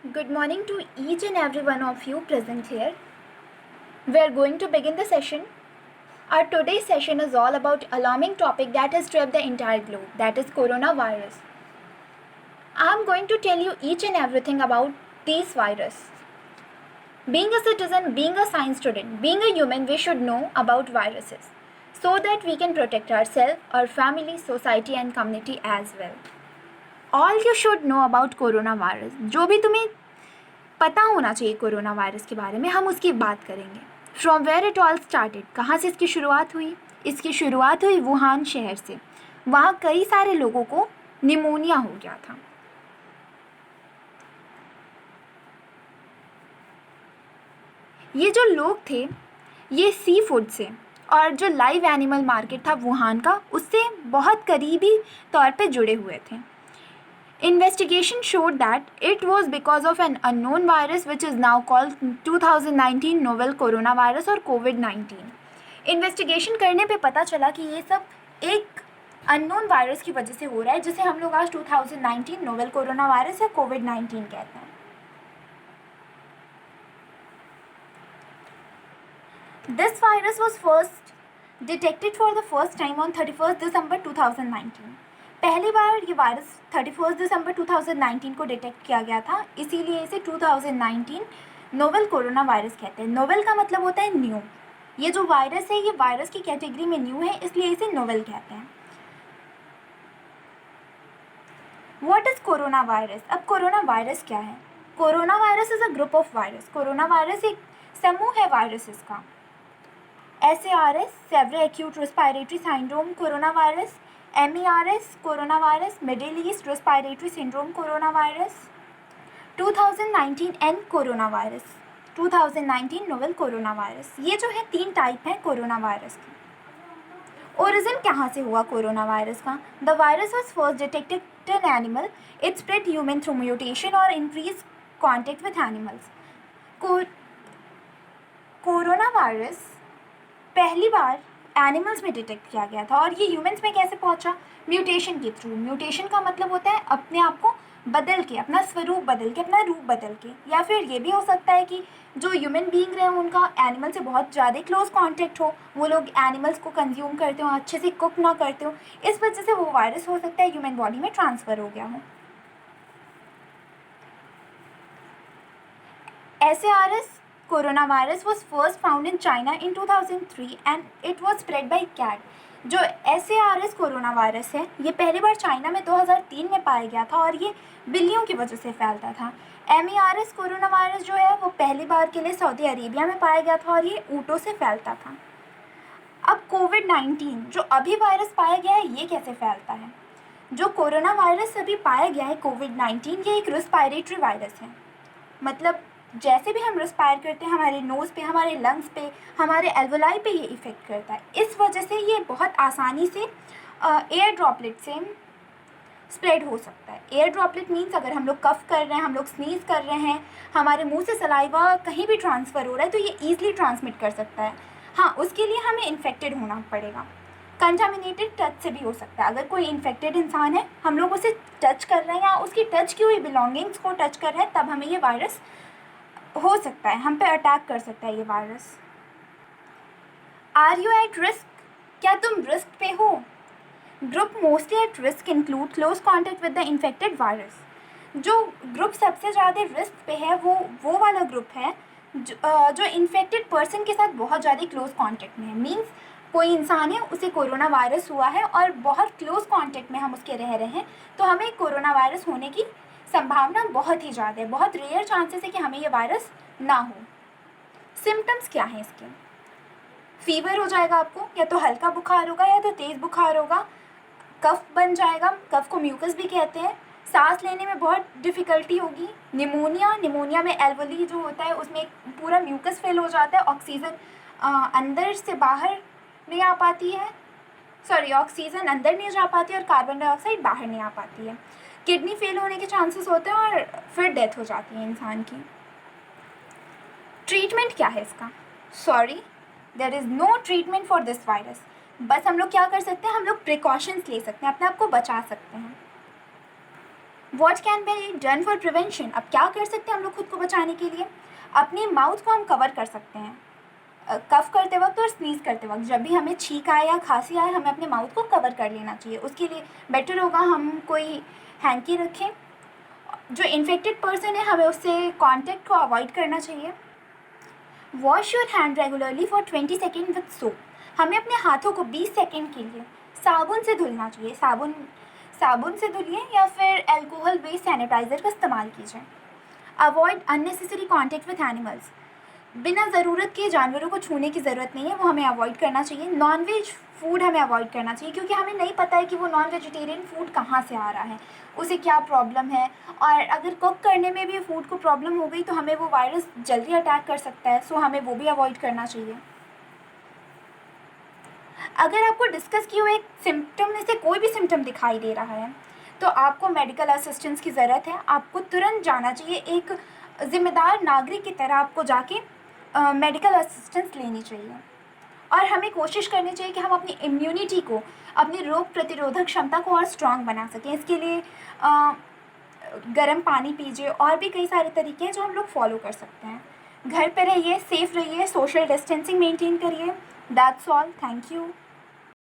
Good morning to each and every one of you present here. We are going to begin the session. Our today's session is all about alarming topic that has swept the entire globe, that is coronavirus. I am going to tell you each and everything about this virus. Being a citizen, being a science student, being a human, we should know about viruses so that we can protect ourselves, our family, society and community as well. All you should know about coronavirus. जो भी तुम्हें पता होना चाहिए corona virus के बारे में, हम उसकी बात करेंगे. From where it all started, कहाँ से इसकी शुरुआत हुई? इसकी शुरुआत हुई वुहान शहर से. वहाँ कई सारे लोगों को निमोनिया हो गया था. ये जो लोग थे ये सी फूड से और जो लाइव एनिमल मार्केट था वुहान का, उससे बहुत करीबी तौर पे जुड़े हुए थे. Investigation showed that it was because of an unknown virus which is now called 2019 novel coronavirus और COVID-19. इन्वेस्टिगेशन करने पे पता चला कि ये सब एक अननोन वायरस की वजह से हो रहा है, जिसे हम लोग आज 2019 नोवेल कोरोना वायरस या COVID-19 कहते हैं. This virus was first detected for the first time on 31st December 2019. पहली बार ये वायरस 31 दिसंबर 2019 को डिटेक्ट किया गया था, इसीलिए इसे 2019 नोवेल कोरोना वायरस कहते हैं. नोवेल का मतलब होता है न्यू. ये जो वायरस है ये वायरस की कैटेगरी में न्यू है, इसलिए इसे नोवेल कहते हैं. What is corona virus? अब कोरोना वायरस क्या है? Corona virus is a group of virus. Corona virus एक समूह है वायरसेस का. SARS several acute respiratory syndrome corona virus, MERS coronavirus, Middle East respiratory syndrome coronavirus, 2019 N coronavirus, 2019 novel coronavirus. ये जो है 3 टाइप हैं कोरोना वायरस की. Origin कहाँ से हुआ कोरोना वायरस का? The virus was first detected in animal. It spread human through mutation और increase contact with animals. Corona virus पहली बार एनिमल्स में डिटेक्ट किया गया था और ये ह्यूमंस में कैसे पहुंचा? म्यूटेशन के थ्रू. म्यूटेशन का मतलब होता है अपने आप को बदल के, अपना स्वरूप बदल के, अपना रूप बदल के. या फिर ये भी हो सकता है कि जो ह्यूमन बीइंग रहे उनका एनिमल से बहुत ज़्यादा क्लोज कांटेक्ट हो, वो लोग एनिमल्स को कंज्यूम करते हो, अच्छे से कुक ना करते हो, इस वजह से वो वायरस हो सकता है ह्यूमन बॉडी में ट्रांसफ़र हो गया हो. SARS coronavirus was first found in China in 2003 and it was spread by cat. जो SARS कोरोना वायरस है ये पहली बार चाइना में 2003 में पाया गया था और ये बिल्लियों की वजह से फैलता था. MERS कोरोना वायरस जो है वो पहली बार के लिए सऊदी अरेबिया में पाया गया था और ये ऊँटों से फैलता था. अब COVID-19 जो अभी वायरस पाया गया है ये कैसे फैलता है? जो कोरोना वायरस अभी पाया गया है COVID-19 ये एक रेस्पिरेटरी वायरस है. मतलब जैसे भी हम रेस्पायर करते हैं हमारे नोज़ पे, हमारे लंग्स पे, हमारे एल्वोलाई पे ये इफ़ेक्ट करता है. इस वजह से ये बहुत आसानी से एयर ड्रॉपलेट से स्प्रेड हो सकता है. एयर ड्रॉपलेट मीन्स अगर हम लोग कफ कर रहे हैं, हम लोग स्नीज़ कर रहे हैं, हमारे मुंह से सलाइवा कहीं भी ट्रांसफ़र हो रहा है तो ये ईज़िली ट्रांसमिट कर सकता है. हाँ, उसके लिए हमें इन्फेक्टेड होना पड़ेगा. कंटामिनेटेड टच से भी हो सकता है. अगर कोई इन्फेक्टेड इंसान है, हम लोग उसे टच कर रहे हैं या उसकी टच की हुई बिलोंगिंग्स को टच कर रहे हैं, तब हमें ये वायरस हो सकता है, हम पे अटैक कर सकता है ये virus. Are you at risk? क्या तुम रिस्क पे हो? Group mostly at risk include close contact with the infected virus. जो ग्रुप सबसे ज़्यादा रिस्क पे है वो वाला ग्रुप है जो इन्फेक्टेड पर्सन के साथ बहुत ज़्यादा क्लोज कॉन्टेक्ट में है. मीन्स कोई इंसान है उसे कोरोना वायरस हुआ है और बहुत क्लोज कॉन्टेक्ट में हम उसके रह रहे हैं, तो हमें कोरोना वायरस होने की संभावना बहुत ही ज़्यादा है. बहुत रेयर चांसेस है कि हमें ये वायरस ना हो. सिम्टम्स क्या हैं इसके? फीवर हो जाएगा आपको, या तो हल्का बुखार होगा या तो तेज़ बुखार होगा. कफ बन जाएगा, कफ को म्यूकस भी कहते हैं. सांस लेने में बहुत डिफ़िकल्टी होगी. निमोनिया में एल्वोली जो होता है उसमें पूरा म्यूकस फिल हो जाता है. ऑक्सीजन अंदर से बाहर नहीं आ पाती है, ऑक्सीजन अंदर नहीं जा पाती और कार्बन डाइऑक्साइड बाहर नहीं आ पाती है. किडनी फेल होने के चांसेस होते हैं और फिर डेथ हो जाती है इंसान की. ट्रीटमेंट क्या है इसका? There is no treatment for this virus. बस हम लोग क्या कर सकते हैं, हम लोग प्रिकॉशंस ले सकते हैं, अपने आप को बचा सकते हैं. What can be done for prevention, अब क्या कर सकते हैं हम लोग खुद को बचाने के लिए? अपनी माउथ को हम कवर कर सकते हैं, कफ करते वक्त और स्नीज़ करते वक्त। जब भी हमें छींक आए या खांसी आए, हमें अपने माउथ को कवर कर लेना चाहिए। उसके लिए बेटर होगा हम कोई हैंकी रखें। जो इन्फेक्टेड पर्सन है, हमें उससे कॉन्टैक्ट को अवॉइड करना चाहिए। Wash your hand regularly for 20 second with soap, हमें अपने हाथों को 20 सेकेंड के लिए साबुन से धुलना चाहिए। साबुन से धुलिए या फिर अल्कोहल बेस्ड सैनिटाइज़र का इस्तेमाल कीजिए। Avoid unnecessary contact with animals, बिना ज़रूरत के जानवरों को छूने की ज़रूरत नहीं है, वो हमें अवॉइड करना चाहिए। नॉन वेज फूड हमें अवॉइड करना चाहिए, क्योंकि हमें नहीं पता है कि वो नॉन वेजिटेरियन फूड कहाँ से आ रहा है, उसे क्या प्रॉब्लम है, और अगर कुक करने में भी फूड को प्रॉब्लम हो गई तो हमें वो वायरस जल्दी अटैक कर सकता है, सो हमें वो भी अवॉइड करना चाहिए। अगर आपको डिस्कस किए हुए सिम्टम में से कोई भी सिम्टम दिखाई दे रहा है तो आपको मेडिकल असिस्टेंस की ज़रूरत है। आपको तुरंत जाना चाहिए, एक ज़िम्मेदार नागरिक की तरह आपको जाके मेडिकल असिस्टेंस लेनी चाहिए। और हमें कोशिश करनी चाहिए कि हम अपनी इम्यूनिटी को, अपनी रोग प्रतिरोधक क्षमता को और स्ट्रॉन्ग बना सकें। इसके लिए गर्म पानी पीजिए, और भी कई सारे तरीके हैं जो हम लोग फॉलो कर सकते हैं। घर पे रहिए, सेफ़ रहिए, सोशल डिस्टेंसिंग मेंटेन करिए। That's all, thank you.